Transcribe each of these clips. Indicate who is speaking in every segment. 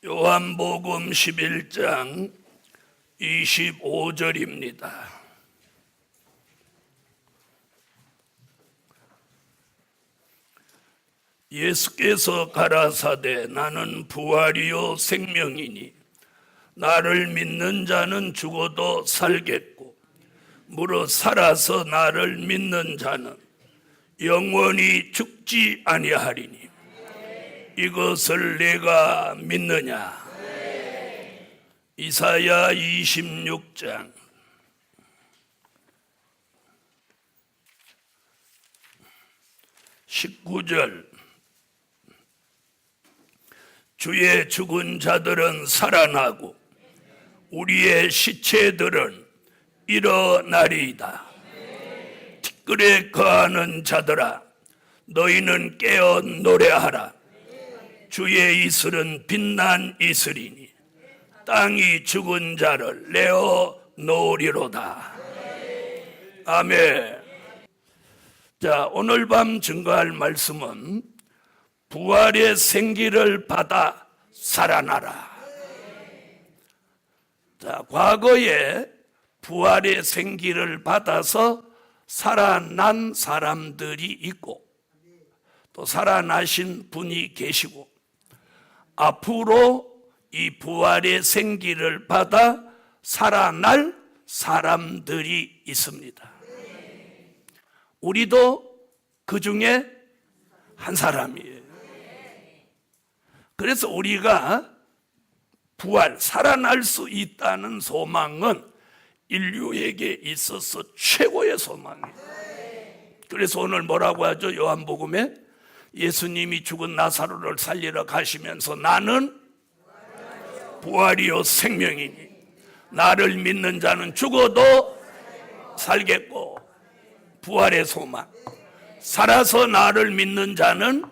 Speaker 1: 요한복음 11장 25절입니다. 예수께서 가라사대 나는 부활이요 생명이니 나를 믿는 자는 죽어도 살겠고 무릇 살아서 나를 믿는 자는 영원히 죽지 아니하리니 이것을 내가 믿느냐? 이사야 26장 19절 주의 죽은 자들은 살아나고 우리의 시체들은 일어나리이다. 티끌에 거하는 자들아 너희는 깨어 노래하라. 주의 이슬은 빛난 이슬이니 땅이 죽은 자를 내어 놓으리로다. 아멘. 자, 오늘 밤 증거할 말씀은 부활의 생기를 받아 살아나라. 자, 과거에 부활의 생기를 받아서 살아난 사람들이 있고 또 살아나신 분이 계시고 앞으로 이 부활의 생기를 받아 살아날 사람들이 있습니다. 우리도 그 중에 한 사람이에요. 그래서 우리가 부활, 살아날 수 있다는 소망은 인류에게 있어서 최고의 소망이에요. 그래서 오늘 뭐라고 하죠? 요한복음에 예수님이 죽은 나사로를 살리러 가시면서 나는 부활이요 생명이니 나를 믿는 자는 죽어도 살겠고 부활의 소망 살아서 나를 믿는 자는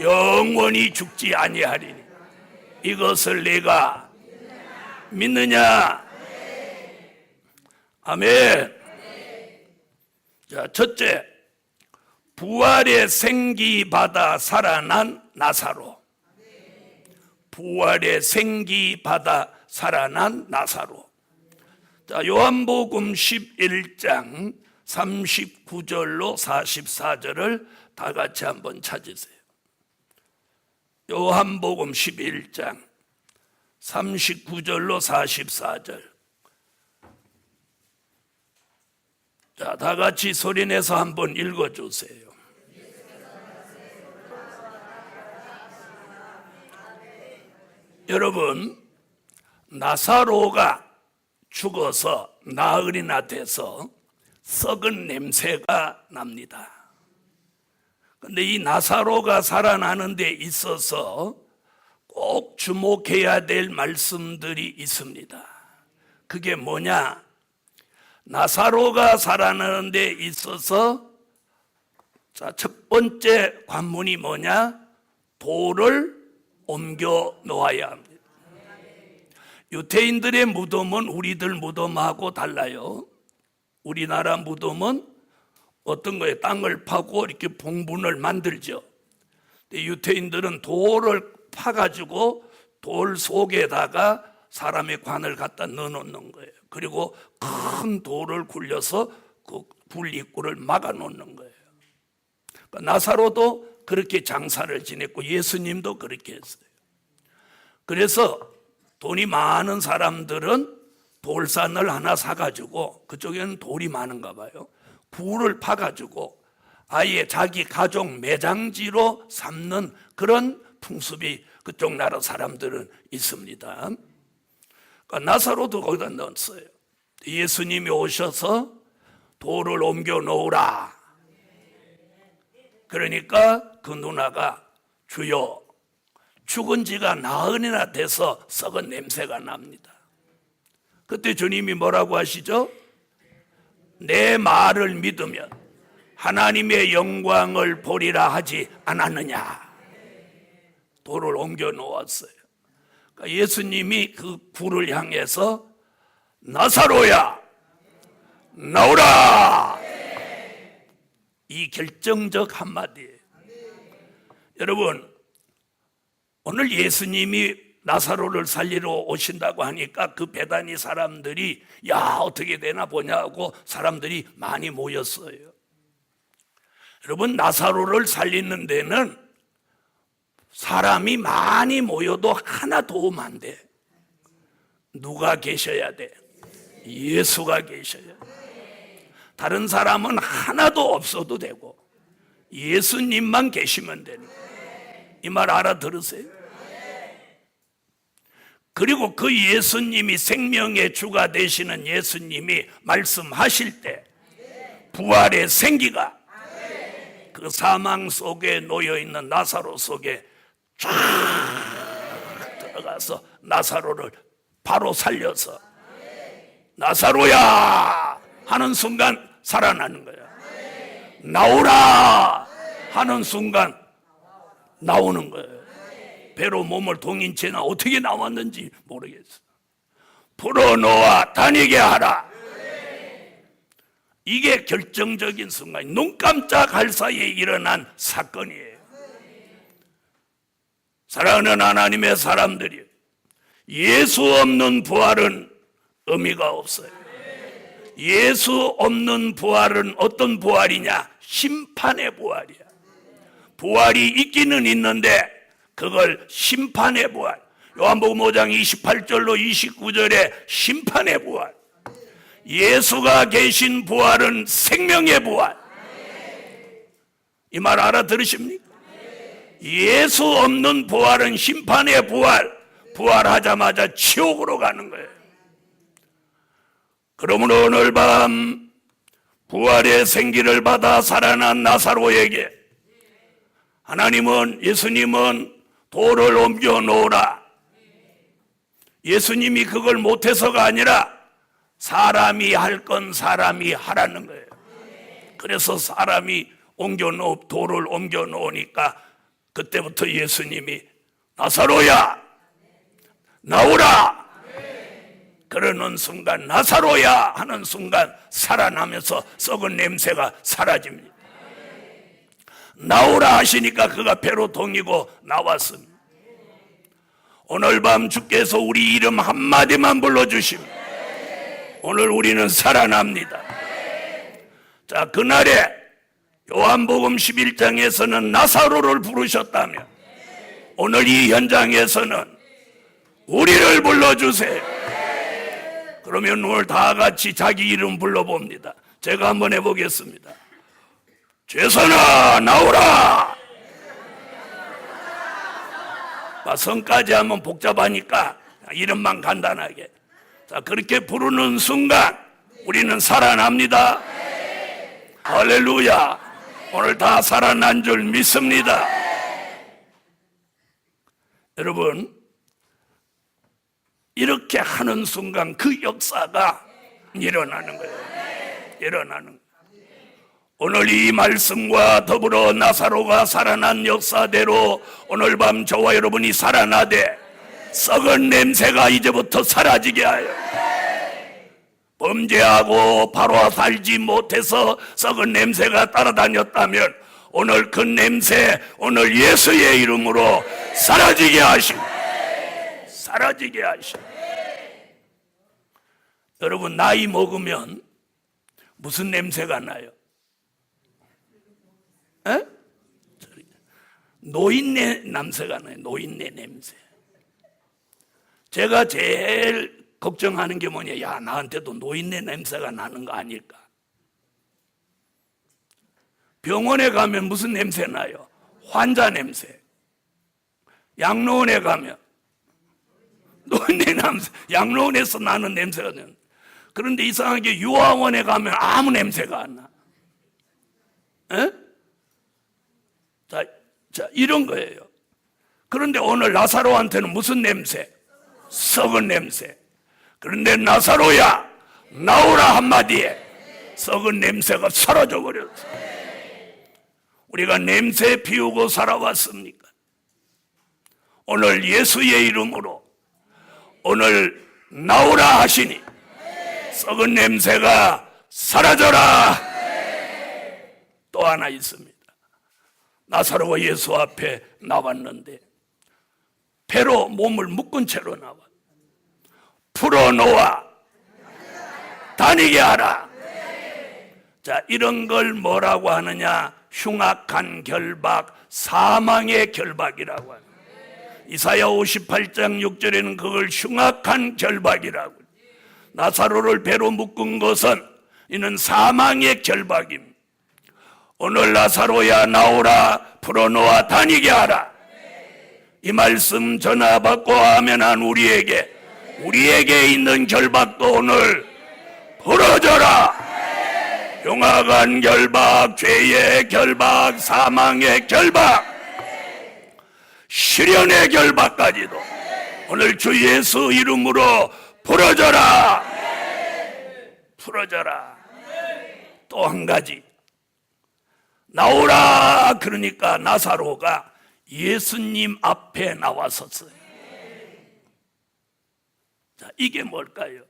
Speaker 1: 영원히 죽지 아니하리니 이것을 내가 믿느냐? 아멘. 자, 첫째, 부활의 생기 받아 살아난 나사로. 부활의 생기 받아 살아난 나사로. 자, 요한복음 11장 39절로 44절을 다 같이 한번 찾으세요. 요한복음 11장 39절로 44절. 자, 다 같이 소리내서 한번 읽어주세요. 여러분, 나사로가 죽어서 나흘이나 돼서 썩은 냄새가 납니다. 그런데 이 나사로가 살아나는 데 있어서 꼭 주목해야 될 말씀들이 있습니다. 그게 뭐냐? 나사로가 살아나는 데 있어서 자, 첫 번째 관문이 뭐냐? 돌을 옮겨 놓아야 합니다. 유대인들의 무덤은 우리들 무덤하고 달라요. 우리나라 무덤은 어떤 거예요? 땅을 파고 이렇게 봉분을 만들죠. 근데 유대인들은 돌을 파가지고 돌 속에다가 사람의 관을 갖다 넣어놓는 거예요. 그리고 큰 돌을 굴려서 그 불 입구를 막아 놓는 거예요. 그러니까 나사로도 그렇게 장사를 지냈고 예수님도 그렇게 했어요. 그래서 돈이 많은 사람들은 돌산을 하나 사가지고 그쪽에는 돌이 많은가 봐요. 굴을 파가지고 아예 자기 가족 매장지로 삼는 그런 풍습이 그쪽 나라 사람들은 있습니다. 그러니까 나사로도 거기다 넣었어요. 예수님이 오셔서 돌을 옮겨 놓으라. 그러니까 그 누나가 주여 죽은 지가 나흘이나 돼서 썩은 냄새가 납니다. 그때 주님이 뭐라고 하시죠? 내 말을 믿으면 하나님의 영광을 보리라 하지 않았느냐. 돌을 옮겨 놓았어요. 그러니까 예수님이 그 굴을 향해서 나사로야 나오라. 이 결정적 한마디예요. 여러분, 오늘 예수님이 나사로를 살리러 오신다고 하니까 그 베다니 사람들이 야 어떻게 되나 보냐고 사람들이 많이 모였어요. 여러분, 나사로를 살리는 데는 사람이 많이 모여도 하나 도움 안 돼. 누가 계셔야 돼? 예수가 계셔야 돼. 다른 사람은 하나도 없어도 되고 예수님만 계시면 되는 거예요. 이 말 알아들으세요? 그리고 그 예수님이, 생명의 주가 되시는 예수님이 말씀하실 때 부활의 생기가 그 사망 속에 놓여있는 나사로 속에 쫙 들어가서 나사로를 바로 살려서 나사로야 하는 순간 살아나는 거야. 나오라 하는 순간 나오는 거예요. 배로 몸을 동인 채나 어떻게 나왔는지 모르겠어. 풀어놓아 다니게 하라. 이게 결정적인 순간, 눈 깜짝할 사이에 일어난 사건이에요. 사랑하는 하나님의 사람들이, 예수 없는 부활은 의미가 없어요. 예수 없는 부활은 어떤 부활이냐? 심판의 부활이야. 부활이 있기는 있는데 그걸 심판의 부활, 요한복음 5장 28절로 29절에 심판의 부활, 예수가 계신 부활은 생명의 부활. 이 말 알아들으십니까? 예수 없는 부활은 심판의 부활, 부활하자마자 지옥으로 가는 거예요. 그러므로 오늘 밤 부활의 생기를 받아 살아난 나사로에게 하나님은, 예수님은 돌을 옮겨 놓으라. 예수님이 그걸 못해서가 아니라 사람이 할 건 사람이 하라는 거예요. 그래서 사람이 돌을 옮겨 놓으니까 그때부터 예수님이 나사로야 나오라 그러는 순간, 나사로야 하는 순간 살아나면서 썩은 냄새가 사라집니다. 나오라 하시니까 그가 배로 동이고 나왔습니다. 오늘 밤 주께서 우리 이름 한마디만 불러주시면 오늘 우리는 살아납니다. 자, 그날에 요한복음 11장에서는 나사로를 부르셨다면 오늘 이 현장에서는 우리를 불러주세요. 그러면 오늘 다 같이 자기 이름 불러봅니다. 제가 한번 해보겠습니다. 죄선아 나오라. 성까지 하면 복잡하니까 이름만 간단하게. 자, 그렇게 부르는 순간 우리는 살아납니다. 할렐루야. 오늘 다 살아난 줄 믿습니다. 여러분, 이렇게 하는 순간 그 역사가 일어나는 거예요. 일어나는 거예요. 오늘 이 말씀과 더불어 나사로가 살아난 역사대로 오늘 밤 저와 여러분이 살아나되 썩은 냄새가 이제부터 사라지게 하여, 범죄하고 바로 살지 못해서 썩은 냄새가 따라다녔다면 오늘 그 냄새, 오늘 예수의 이름으로 사라지게 하시고, 사라지게 하시고. 여러분, 나이 먹으면 무슨 냄새가 나요? 에? 노인네 냄새가 나요. 노인네 냄새. 제가 제일 걱정하는 게 뭐냐? 야, 나한테도 노인네 냄새가 나는 거 아닐까? 병원에 가면 무슨 냄새 나요? 환자 냄새. 양로원에 가면 노인네 냄새, 양로원에서 나는 냄새가 나요. 그런데 이상하게 유아원에 가면 아무 냄새가 안 나. 에? 자, 이런 거예요. 그런데 오늘 나사로한테는 무슨 냄새? 썩은 냄새. 그런데 나사로야 나오라 한마디에 썩은 냄새가 사라져 버렸어. 우리가 냄새 피우고 살아왔습니까? 오늘 예수의 이름으로 오늘 나오라 하시니 썩은 냄새가 사라져라. 또 하나 있습니다. 나사로가 예수 앞에 나왔는데 배로 몸을 묶은 채로 나와. 풀어놓아 다니게 하라. 자, 이런 걸 뭐라고 하느냐? 흉악한 결박, 사망의 결박이라고 하는. 이사야 58장 6절에는 그걸 흉악한 결박이라고. 나사로를 배로 묶은 것은 이는 사망의 결박입니다. 오늘 나사로야 나오라, 풀어놓아 다니게 하라. 이 말씀 전화 받고 아멘한 우리에게 있는 결박도 오늘 풀어져라. 흉악한 결박, 죄의 결박, 사망의 결박, 시련의 결박까지도 오늘 주 예수 이름으로 풀어져라. 풀어져라. 또 한 가지, 나오라 그러니까 나사로가 예수님 앞에 나왔었어요. 자, 이게 뭘까요?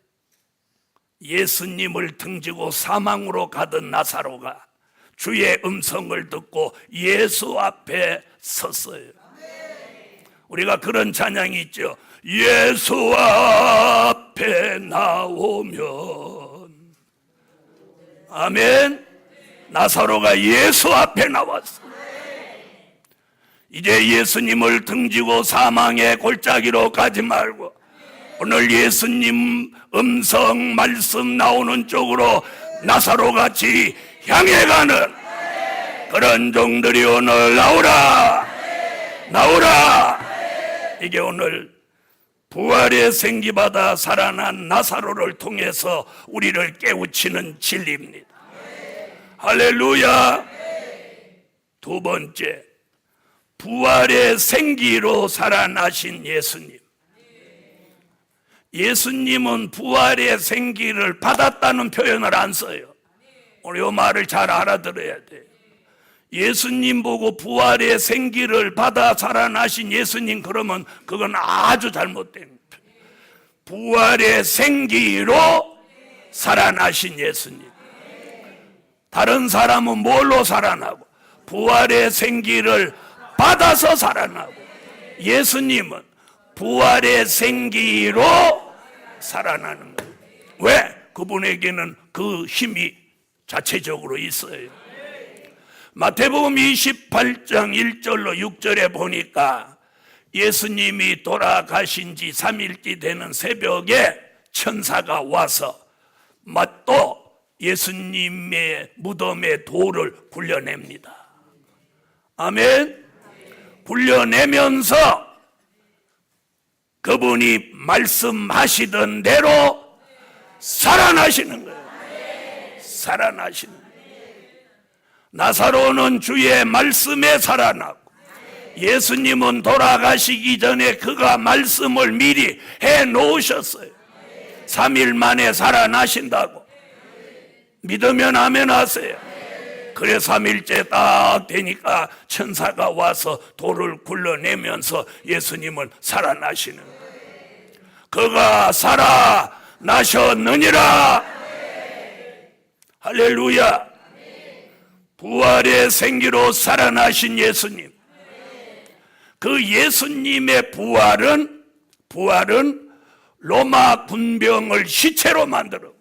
Speaker 1: 예수님을 등지고 사망으로 가던 나사로가 주의 음성을 듣고 예수 앞에 섰어요. 우리가 그런 찬양이 있죠. 예수 앞에 나오면. 아멘. 나사로가 예수 앞에 나왔어. 이제 예수님을 등지고 사망의 골짜기로 가지 말고 오늘 예수님 음성 말씀 나오는 쪽으로 나사로 같이 향해 가는 그런 종들이 오늘 나오라, 나오라. 이게 오늘 부활의 생기받아 살아난 나사로를 통해서 우리를 깨우치는 진리입니다. 할렐루야. 두 번째, 부활의 생기로 살아나신 예수님. 예수님은 부활의 생기를 받았다는 표현을 안 써요. 우리 이 말을 잘 알아들어야 돼요. 예수님 보고 부활의 생기를 받아 살아나신 예수님, 그러면 그건 아주 잘못된 거예요. 부활의 생기로 살아나신 예수님. 다른 사람은 뭘로 살아나고? 부활의 생기를 받아서 살아나고, 예수님은 부활의 생기로 살아나는 거예요. 왜? 그분에게는 그 힘이 자체적으로 있어요. 마태복음 28장 1절로 6절에 보니까 예수님이 돌아가신 지 3일째 되는 새벽에 천사가 와서 또 예수님의 무덤의 돌을 굴려냅니다. 아멘. 굴려내면서 그분이 말씀하시던 대로 살아나시는 거예요. 살아나시는 거예요. 나사로는 주의 말씀에 살아나고, 예수님은 돌아가시기 전에 그가 말씀을 미리 해 놓으셨어요. 3일 만에 살아나신다고 믿으면 아멘 하세요. 그래 3일째 딱 되니까 천사가 와서 돌을 굴러내면서 예수님은 살아나시는 거예요. 그가 살아나셨느니라. 할렐루야. 부활의 생기로 살아나신 예수님. 그 예수님의 부활은 로마 군병을 시체로 만들어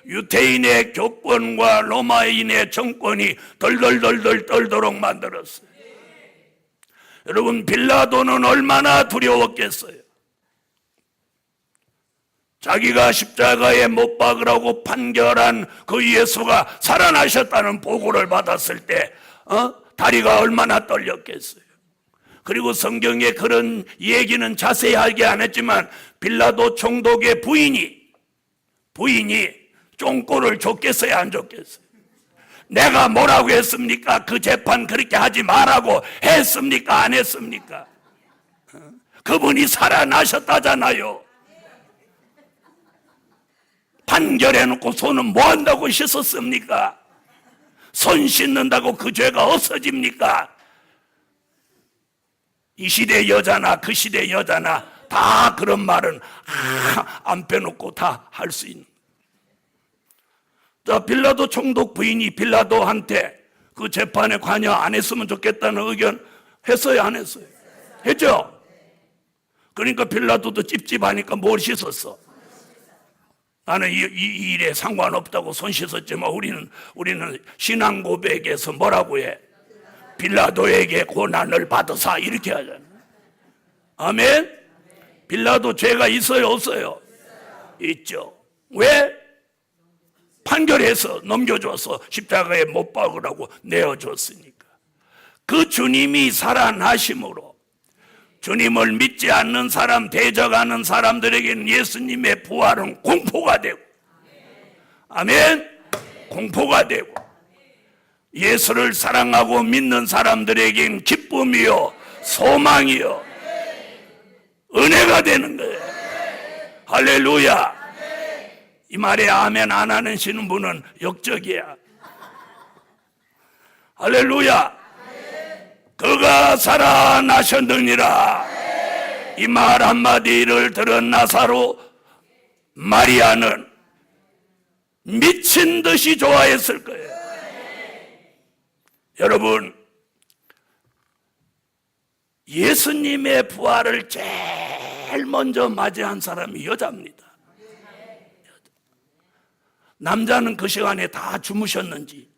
Speaker 1: 유대인의 교권과 로마인의 정권이 덜덜덜덜 떨도록 만들었어요. 여러분, 빌라도는 얼마나 두려웠겠어요. 자기가 십자가에 못 박으라고 판결한 그 예수가 살아나셨다는 보고를 받았을 때 다리가 얼마나 떨렸겠어요. 그리고 성경에 그런 얘기는 자세히 알게 안 했지만 빌라도 총독의 부인이 쫑꼬를 줬겠어요, 안 줬겠어요? 내가 뭐라고 했습니까? 그 재판 그렇게 하지 말라고 했습니까? 안 했습니까? 그분이 살아나셨다잖아요. 판결해놓고 손은 뭐 한다고 씻었습니까? 손 씻는다고 그 죄가 없어집니까? 이 시대 여자나 그 시대 여자나 다 그런 말은 안 빼놓고 다 할 수 있는. 자, 빌라도 총독 부인이 빌라도한테 그 재판에 관여 안 했으면 좋겠다는 의견 했어요, 안 했어요? 했죠? 그러니까 빌라도도 찝찝하니까 뭘 씻었어? 나는 이 일에 상관없다고 손 씻었지만 우리는 신앙 고백에서 뭐라고 해? 빌라도에게 고난을 받으사 이렇게 하잖아요. 아멘? 빌라도 죄가 있어요, 없어요? 있죠. 왜? 판결해서 넘겨줘서 십자가에 못 박으라고 내어줬으니까. 그 주님이 살아나심으로 주님을 믿지 않는 사람, 대적하는 사람들에게는 예수님의 부활은 공포가 되고, 아멘? 공포가 되고, 예수를 사랑하고 믿는 사람들에게는 기쁨이요, 소망이요, 은혜가 되는 거예요. 할렐루야. 이 말에 아멘 안 하시는 분은 역적이야. 할렐루야. 그가 살아나셨느니라. 이 말 한마디를 들은 나사로 마리아는 미친 듯이 좋아했을 거예요. 여러분, 예수님의 부활을 제일 먼저 맞이한 사람이 여자입니다. 남자는 그 시간에 다 주무셨는지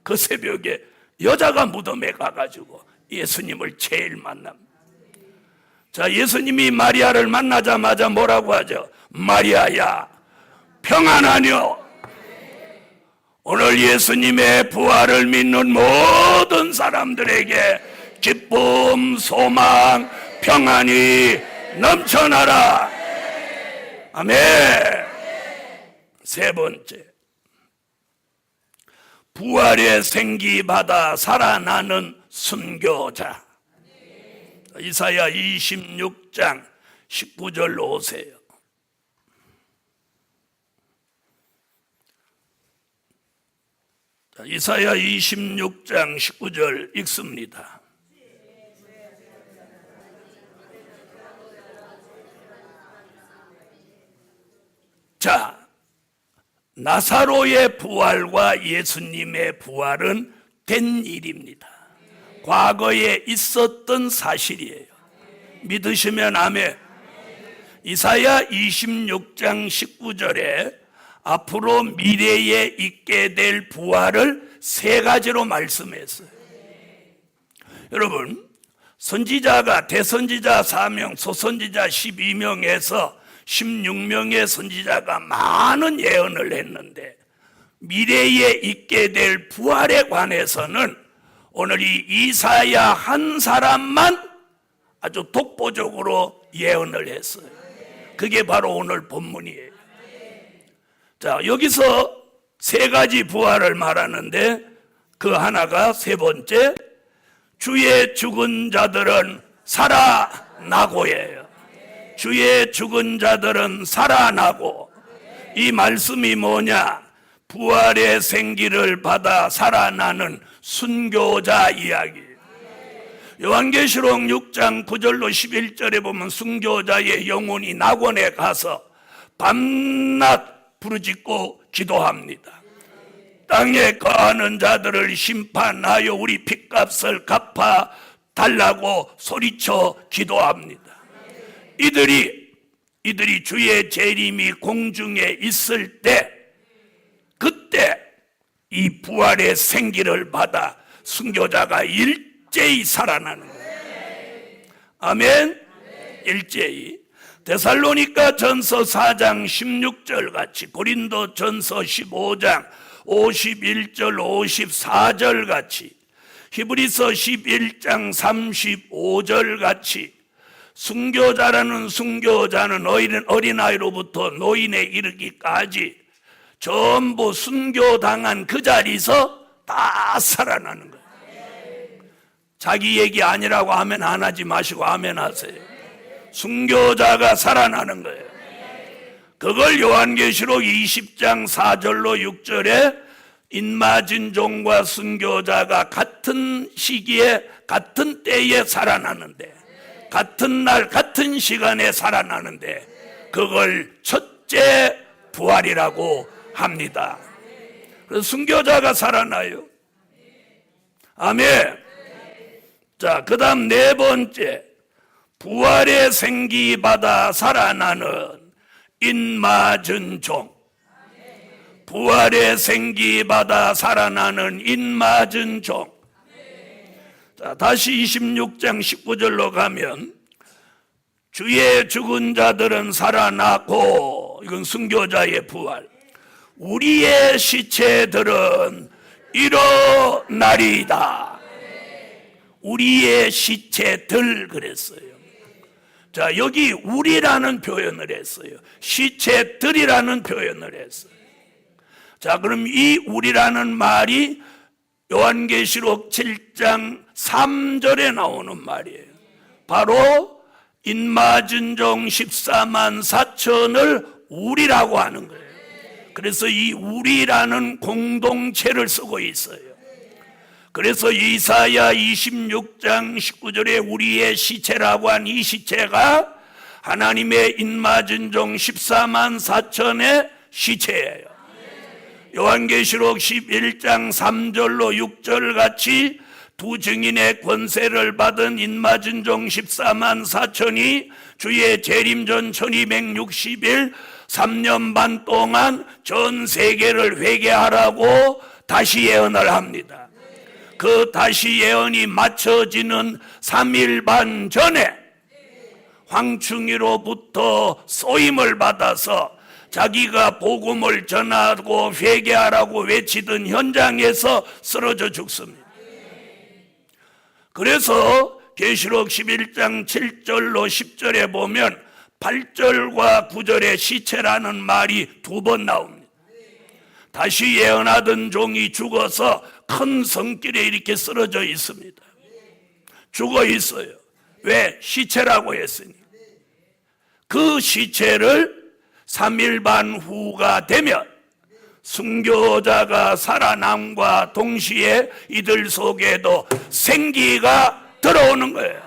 Speaker 1: 그 새벽에 여자가 무덤에 가가지고 예수님을 제일 만납니다. 자, 예수님이 마리아를 만나자마자 뭐라고 하죠? 마리아야, 평안하뇨. 오늘 예수님의 부활을 믿는 모든 사람들에게 기쁨, 소망, 평안이 넘쳐나라. 아멘. 세 번째, 부활의 생기 받아 살아나는 순교자. 이사야 26장 19절로 오세요. 이사야 26장 19절 읽습니다. 자, 나사로의 부활과 예수님의 부활은 된 일입니다. 과거에 있었던 사실이에요. 믿으시면 아멘. 이사야 26장 19절에 앞으로 미래에 있게 될 부활을 세 가지로 말씀했어요. 여러분, 선지자가 대선지자 4명, 소선지자 12명에서 16명의 선지자가 많은 예언을 했는데 미래에 있게 될 부활에 관해서는 오늘 이 이사야 한 사람만 아주 독보적으로 예언을 했어요. 그게 바로 오늘 본문이에요. 자, 여기서 세 가지 부활을 말하는데 그 하나가 세 번째, 주의 죽은 자들은 살아나고예요. 주의 죽은 자들은 살아나고. 이 말씀이 뭐냐? 부활의 생기를 받아 살아나는 순교자 이야기. 요한계시록 6장 9절로 11절에 보면 순교자의 영혼이 낙원에 가서 밤낮 부르짖고 기도합니다. 땅에 거하는 자들을 심판하여 우리 핏값을 갚아 달라고 소리쳐 기도합니다. 이들이 주의 재림이 공중에 있을 때, 그때 이 부활의 생기를 받아 순교자가 일제히 살아나는 거예요. 아멘. 일제히. 데살로니가 전서 4장 16절 같이, 고린도 전서 15장 51절 54절 같이, 히브리서 11장 35절 같이 순교자라는 순교자는 어린아이로부터 노인에 이르기까지 전부 순교당한 그 자리에서 다 살아나는 거예요. 자기 얘기 아니라고 아멘 안 하지 마시고 아멘 하세요. 순교자가 살아나는 거예요. 그걸 요한계시록 20장 4절로 6절에 인맞은 종과 순교자가 같은 시기에 같은 때에 살아나는데, 같은 날 같은 시간에 살아나는데 그걸 첫째 부활이라고 합니다. 그래서 순교자가 살아나요. 아멘. 자, 그 다음 네 번째, 부활의 생기 받아 살아나는 인맞은 종. 부활의 생기 받아 살아나는 인맞은 종. 자, 다시 26장 19절로 가면 주의 죽은 자들은 살아나고, 이건 순교자의 부활. 우리의 시체들은 일어나리이다. 우리의 시체들 그랬어요. 자, 여기 우리라는 표현을 했어요. 시체들이라는 표현을 했어요. 자, 그럼 이 우리라는 말이 요한계시록 7장 3절에 나오는 말이에요. 바로 인맞은 종 14만 4천을 우리라고 하는 거예요. 그래서 이 우리라는 공동체를 쓰고 있어요. 그래서 이사야 26장 19절에 우리의 시체라고 한 이 시체가 하나님의 인맞은 종 14만 4천의 시체예요. 요한계시록 11장 3절로 6절 같이 두 증인의 권세를 받은 인맞은 종 14만 4천이 주의 재림 전 1260일 3년 반 동안 전 세계를 회개하라고 다시 예언을 합니다. 그 다시 예언이 맞춰지는 3일 반 전에 황충이로부터 쏘임을 받아서 자기가 복음을 전하고 회개하라고 외치던 현장에서 쓰러져 죽습니다. 그래서 계시록 11장 7절로 10절에 보면 8절과 9절에 시체라는 말이 두 번 나옵니다. 다시 예언하던 종이 죽어서 큰 성길에 이렇게 쓰러져 있습니다. 죽어 있어요. 왜? 시체라고 했으니. 그 시체를 3일 반 후가 되면 순교자가 살아남과 동시에 이들 속에도 생기가 들어오는 거예요.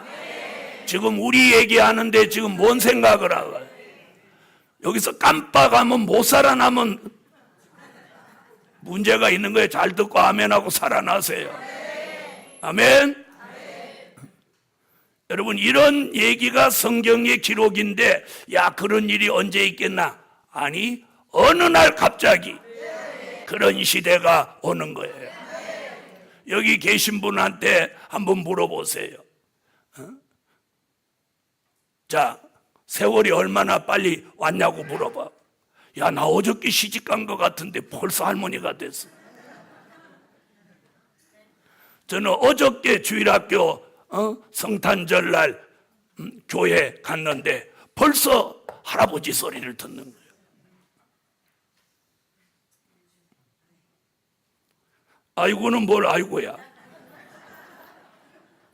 Speaker 1: 지금 우리 얘기하는데 지금 뭔 생각을 하고, 여기서 깜빡하면 못 살아나면 문제가 있는 거예요. 잘 듣고 아멘하고 살아나세요. 아멘. 여러분, 이런 얘기가 성경의 기록인데, 야, 그런 일이 언제 있겠나? 아니, 어느 날 갑자기 그런 시대가 오는 거예요. 여기 계신 분한테 한번 물어보세요. 자, 세월이 얼마나 빨리 왔냐고 물어봐. 야, 나 어저께 시집간 것 같은데 벌써 할머니가 됐어. 저는 어저께 주일학교 성탄절날 교회 갔는데 벌써 할아버지 소리를 듣는 거예요. 아이고는 뭘 아이고야.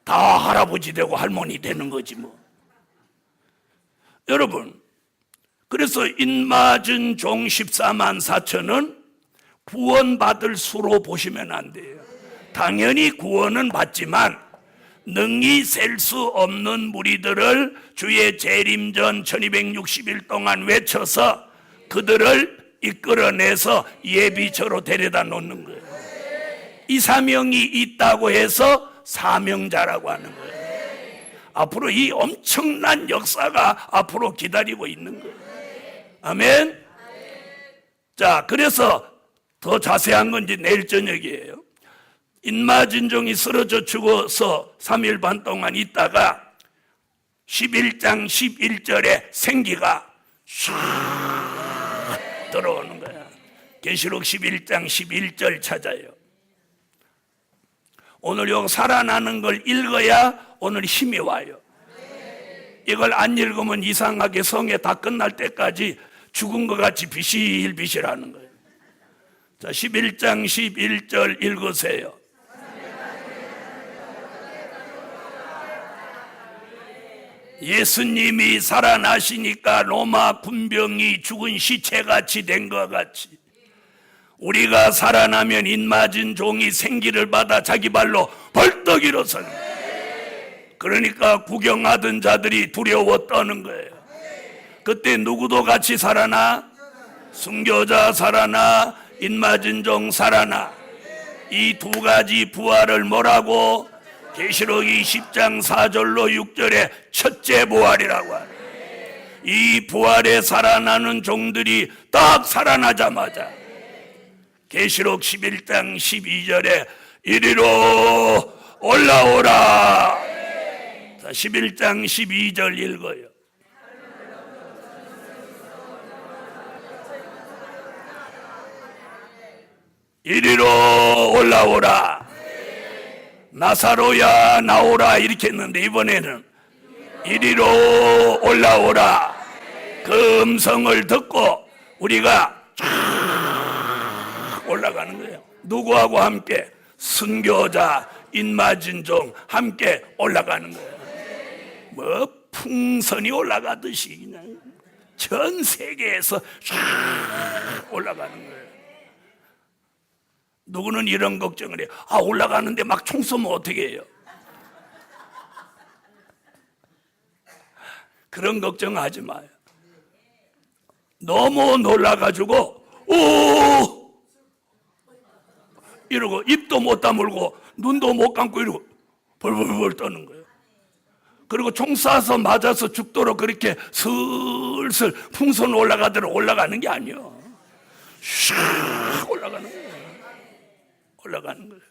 Speaker 1: 다 할아버지 되고 할머니 되는 거지 뭐. 여러분, 그래서 인맞은 종 14만 4천은 구원받을 수로 보시면 안 돼요. 당연히 구원은 받지만 능히 셀 수 없는 무리들을 주의 재림 전 1260일 동안 외쳐서 그들을 이끌어내서 예비처로 데려다 놓는 거예요. 이 사명이 있다고 해서 사명자라고 하는 거예요. 앞으로 이 엄청난 역사가 앞으로 기다리고 있는 거예요. 아멘. 자, 그래서 더 자세한 건 이제 내일 저녁이에요. 인맞은 종이 쓰러져 죽어서 3일 반 동안 있다가 11장 11절에 생기가 샥 들어오는 거야. 계시록 11장 11절 찾아요. 오늘 요 살아나는 걸 읽어야 오늘 힘이 와요. 이걸 안 읽으면 이상하게 성에 다 끝날 때까지 죽은 것 같이 비실비실하는 거예요. 자, 11장 11절 읽으세요. 예수님이 살아나시니까 로마 군병이 죽은 시체같이 된 것 같이 우리가 살아나면 인맞은 종이 생기를 받아 자기 발로 벌떡 일어서는 거예요. 그러니까 구경하던 자들이 두려워 떠는 거예요. 그때 누구도 같이 살아나? 순교자 살아나, 인맞은 종 살아나. 이 두 가지 부활을 뭐라고? 계시록 20장 4절로 6절에 첫째 부활이라고 하네. 이 부활에 살아나는 종들이 딱 살아나자마자 계시록 11장 12절에 이리로 올라오라. 자, 11장 12절 읽어요. 이리로 올라오라. 나사로야 나오라 이렇게 했는데 이번에는 이리로 올라오라. 그 음성을 듣고 우리가 쫙 올라가는 거예요. 누구하고 함께? 순교자 인마진 종 함께 올라가는 거예요. 뭐 풍선이 올라가듯이 그냥 전 세계에서 쫙 올라가는 거예요. 누구는 이런 걱정을 해요. 아, 올라가는데 막 총 쏘면 어떻게 해요? 그런 걱정하지 마요. 너무 놀라가지고 오 이러고 입도 못 다물고 눈도 못 감고 이러고 벌벌벌 떠는 거예요. 그리고 총 쏴서 맞아서 죽도록 그렇게 슬슬 풍선 올라가도록 올라가는 게 아니에요. 샥 올라가는 거예요. 올라가는 거예요.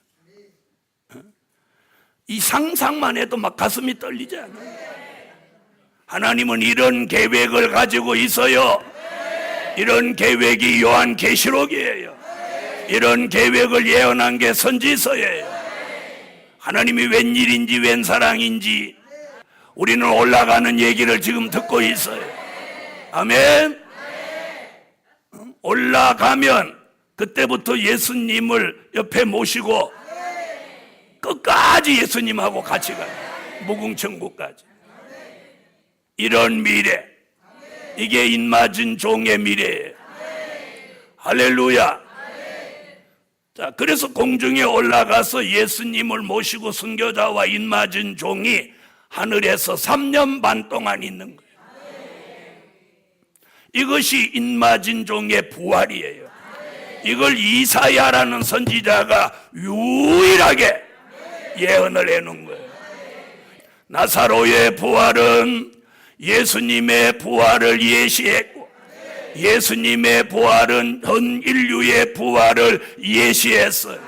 Speaker 1: 이 상상만 해도 막 가슴이 떨리지 않아요? 하나님은 이런 계획을 가지고 있어요. 이런 계획이 요한계시록이에요. 이런 계획을 예언한 게 선지서예요. 하나님이 웬일인지 웬 사랑인지 우리는 올라가는 얘기를 지금 듣고 있어요. 아멘. 올라가면 그때부터 예수님을 옆에 모시고 끝까지 예수님하고 같이 가요. 무궁천국까지. 이런 미래, 이게 인맞은 종의 미래예요. 할렐루야. 자, 그래서 공중에 올라가서 예수님을 모시고 순교자와 인맞은 종이 하늘에서 3년 반 동안 있는 거예요. 이것이 인맞은 종의 부활이에요. 이걸 이사야라는 선지자가 유일하게 예언을 해놓은 거예요. 나사로의 부활은 예수님의 부활을 예시했고, 예수님의 부활은 전 인류의 부활을 예시했어요.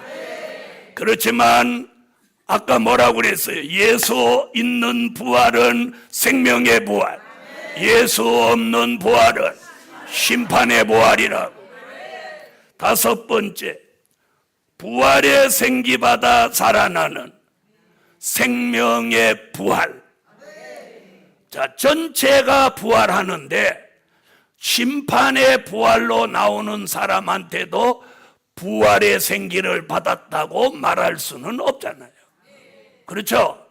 Speaker 1: 그렇지만 아까 뭐라고 그랬어요? 예수 있는 부활은 생명의 부활, 예수 없는 부활은 심판의 부활이라고. 다섯 번째, 부활의 생기받아 살아나는 생명의 부활. 자, 전체가 부활하는데 심판의 부활로 나오는 사람한테도 부활의 생기를 받았다고 말할 수는 없잖아요. 그렇죠?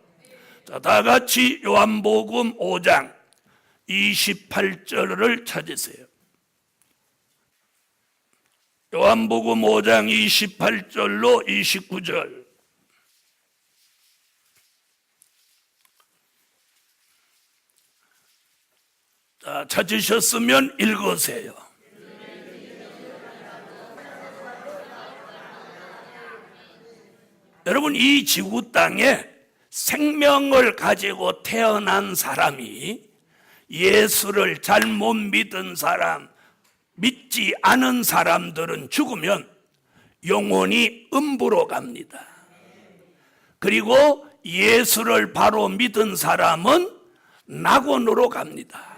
Speaker 1: 자, 다 같이 요한복음 5장 28절을 찾으세요. 요한복음 5장 28절로 29절. 자, 찾으셨으면 읽으세요. 여러분, 이 지구 땅에 생명을 가지고 태어난 사람이 예수를 잘못 믿은 사람, 믿지 않은 사람들은 죽으면 영혼이 음부로 갑니다. 그리고 예수를 바로 믿은 사람은 낙원으로 갑니다.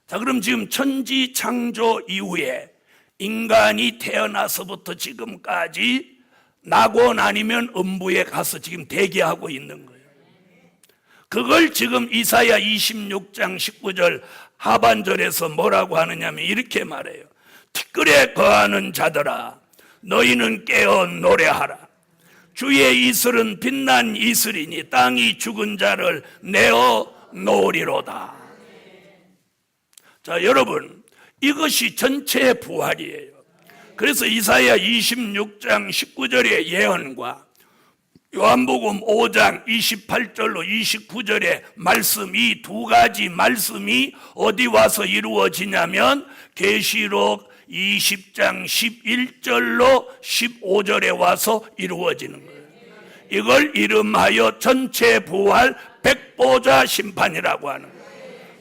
Speaker 1: 자, 그럼 지금 천지 창조 이후에 인간이 태어나서부터 지금까지 낙원 아니면 음부에 가서 지금 대기하고 있는 거예요. 그걸 지금 이사야 26장 19절 하반절에서 뭐라고 하느냐면 이렇게 말해요. 티끌에 거하는 자들아, 너희는 깨어 노래하라. 주의 이슬은 빛난 이슬이니 땅이 죽은 자를 내어 놓으리로다. 자, 여러분, 이것이 전체의 부활이에요. 그래서 이사야 26장 19절의 예언과 요한복음 5장 28절로 29절의 말씀, 이 두 가지 말씀이 어디 와서 이루어지냐면 계시록 20장 11절로 15절에 와서 이루어지는 거예요. 이걸 이름하여 전체 부활 백보자 심판이라고 하는 거예요.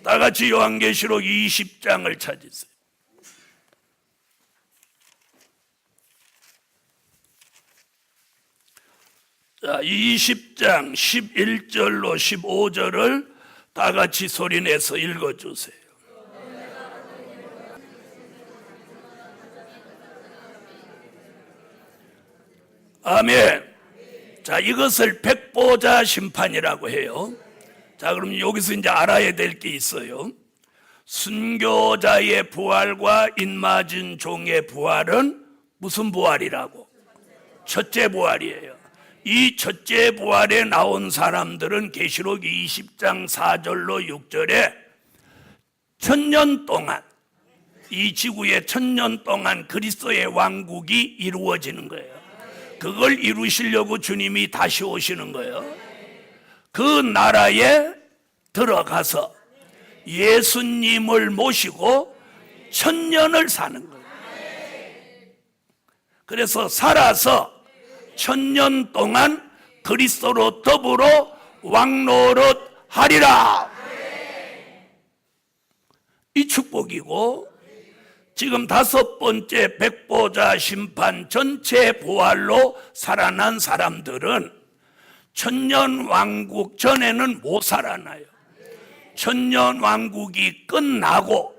Speaker 1: 다 같이 요한계시록 20장을 찾으세요. 자, 20장 11절로 15절을 다 같이 소리내서 읽어주세요. 아멘. 자, 이것을 백보자 심판이라고 해요. 자, 그럼 여기서 이제 알아야 될 게 있어요. 순교자의 부활과 인맞은 종의 부활은 무슨 부활이라고? 첫째 부활이에요. 이 첫째 부활에 나온 사람들은 계시록 20장 4절로 6절에 1000년 동안, 이 지구에 1000년 동안 그리스도의 왕국이 이루어지는 거예요. 그걸 이루시려고 주님이 다시 오시는 거예요. 그 나라에 들어가서 예수님을 모시고 1000년을 사는 거예요. 그래서 살아서 1000년 동안 그리스도로 더불어 왕노릇 하리라. 이 축복이고, 지금 5번째 백보자 심판 전체 부활로 살아난 사람들은 1000년 왕국 전에는 못 살아나요. 1000년 왕국이 끝나고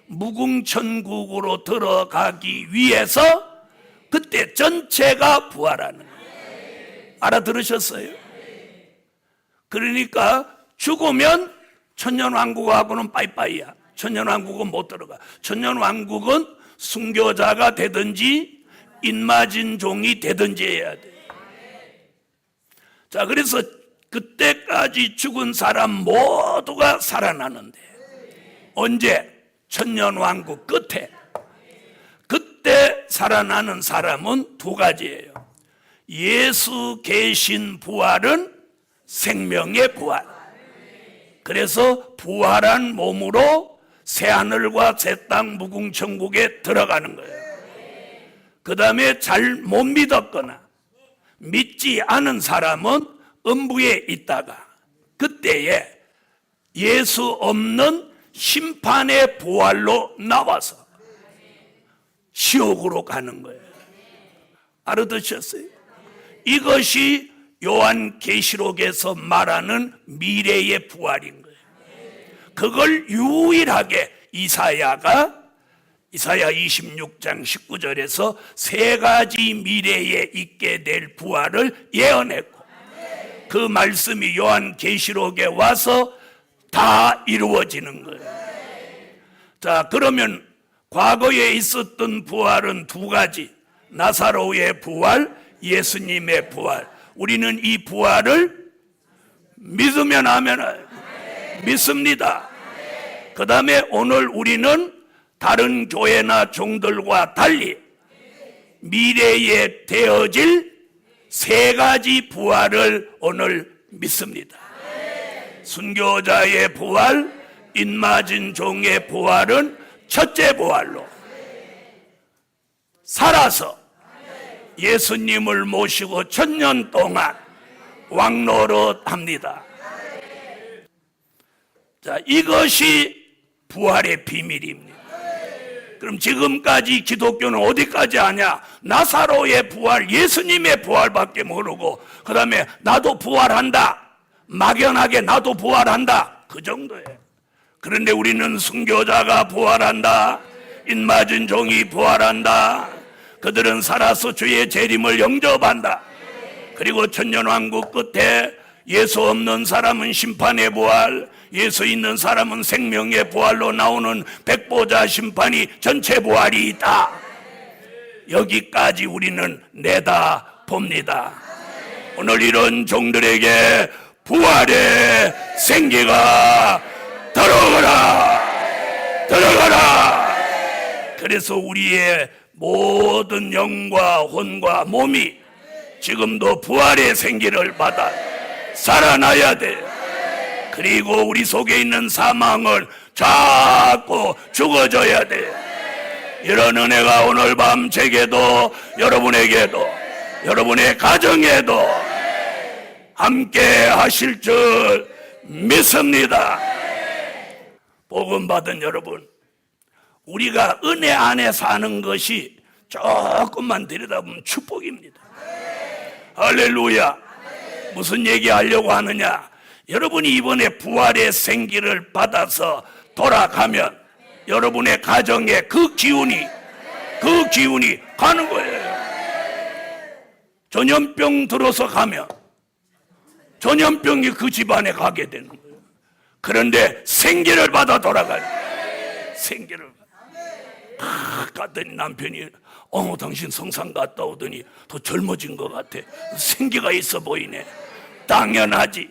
Speaker 1: 무궁천국으로 들어가기 위해서 그때 전체가 부활하는 거예요. 알아들으셨어요? 그러니까 죽으면 천년왕국하고는 빠이빠이야. 천년왕국은 못 들어가. 천년왕국은 순교자가 되든지 인맞은 종이 되든지 해야 돼. 자, 그래서 그때까지 죽은 사람 모두가 살아나는데, 언제? 천년왕국 끝에. 그때 살아나는 사람은 두 가지예요. 예수 계신 부활은 생명의 부활. 그래서 부활한 몸으로 새하늘과 새 땅 무궁천국에 들어가는 거예요. 그 다음에 잘 못 믿었거나 믿지 않은 사람은 음부에 있다가 그때에 예수 없는 심판의 부활로 나와서 지옥으로 가는 거예요. 알아두셨어요? 이것이 요한계시록에서 말하는 미래의 부활인 거예요. 그걸 유일하게 이사야 26장 19절에서 세 가지 미래에 있게 될 부활을 예언했고, 그 말씀이 요한계시록에 와서 다 이루어지는 거예요. 자, 그러면 과거에 있었던 부활은 두 가지. 나사로의 부활, 예수님의 부활. 우리는 이 부활을 믿으면 하면 믿습니다. 그 다음에 오늘 우리는 다른 교회나 종들과 달리 미래에 되어질 세 가지 부활을 오늘 믿습니다. 순교자의 부활, 인맞은 종의 부활은 첫째 부활로 살아서 예수님을 모시고 1000년 동안 왕노릇 합니다. 자, 이것이 부활의 비밀입니다. 그럼 지금까지 기독교는 어디까지 하냐? 나사로의 부활, 예수님의 부활밖에 모르고, 그 다음에 나도 부활한다, 막연하게 나도 부활한다, 그 정도예요. 그런데 우리는 순교자가 부활한다, 인맞은 종이 부활한다, 그들은 살아서 주의 재림을 영접한다. 그리고 천년왕국 끝에 예수 없는 사람은 심판의 부활, 예수 있는 사람은 생명의 부활로 나오는 백보자 심판이 전체 부활이 있다. 여기까지 우리는 내다 봅니다. 오늘 이런 종들에게 부활의 생기가 들어가라. 그래서 우리의 모든 영과 혼과 몸이 지금도 부활의 생기를 받아 살아나야 돼. 그리고 우리 속에 있는 사망을 자꾸 죽어줘야 돼. 이런 은혜가 오늘 밤 제게도, 여러분에게도, 여러분의 가정에도, 함께 하실 줄 믿습니다. 복음 받은 여러분, 우리가 은혜 안에 사는 것이 조금만 들여다보면 축복입니다. 할렐루야. 무슨 얘기하려고 하느냐? 여러분이 이번에 부활의 생기를 받아서 돌아가면 여러분의 가정에 그 기운이 가는 거예요. 전염병 들어서 가면 전염병이 그 집안에 가게 되는 거예요. 그런데 생기를 받아 돌아가요. 생기를 갔더니 남편이 당신 성상 갔다 오더니 더 젊어진 것 같아. 생기가 있어 보이네. 당연하지.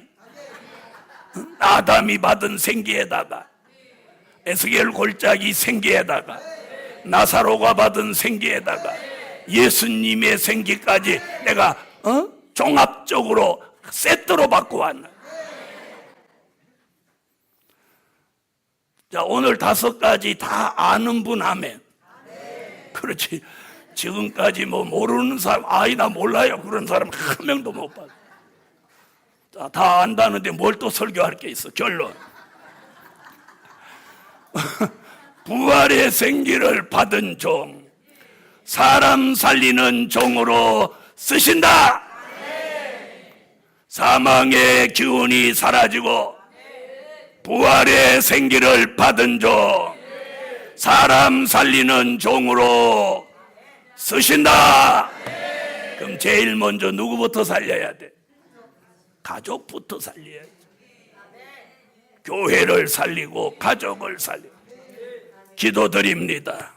Speaker 1: 아담이 받은 생기에다가 에스겔 골짜기 생기에다가 나사로가 받은 생기에다가 예수님의 생기까지 내가 종합적으로 세트로 받고 왔나. 자, 오늘 5가지 다 아는 분 아멘. 그렇지. 지금까지 뭐 모르는 사람, 나 몰라요 그런 사람 한 명도 못 봤어. 자, 다 안다는데 뭘 또 설교할 게 있어. 결론. 부활의 생기를 받은 종, 사람 살리는 종으로 쓰신다. 사망의 기운이 사라지고 부활의 생기를 받은 종, 사람 살리는 종으로 쓰신다. 그럼 제일 먼저 누구부터 살려야 돼? 가족부터 살려야지. 교회를 살리고 가족을 살리고. 기도드립니다.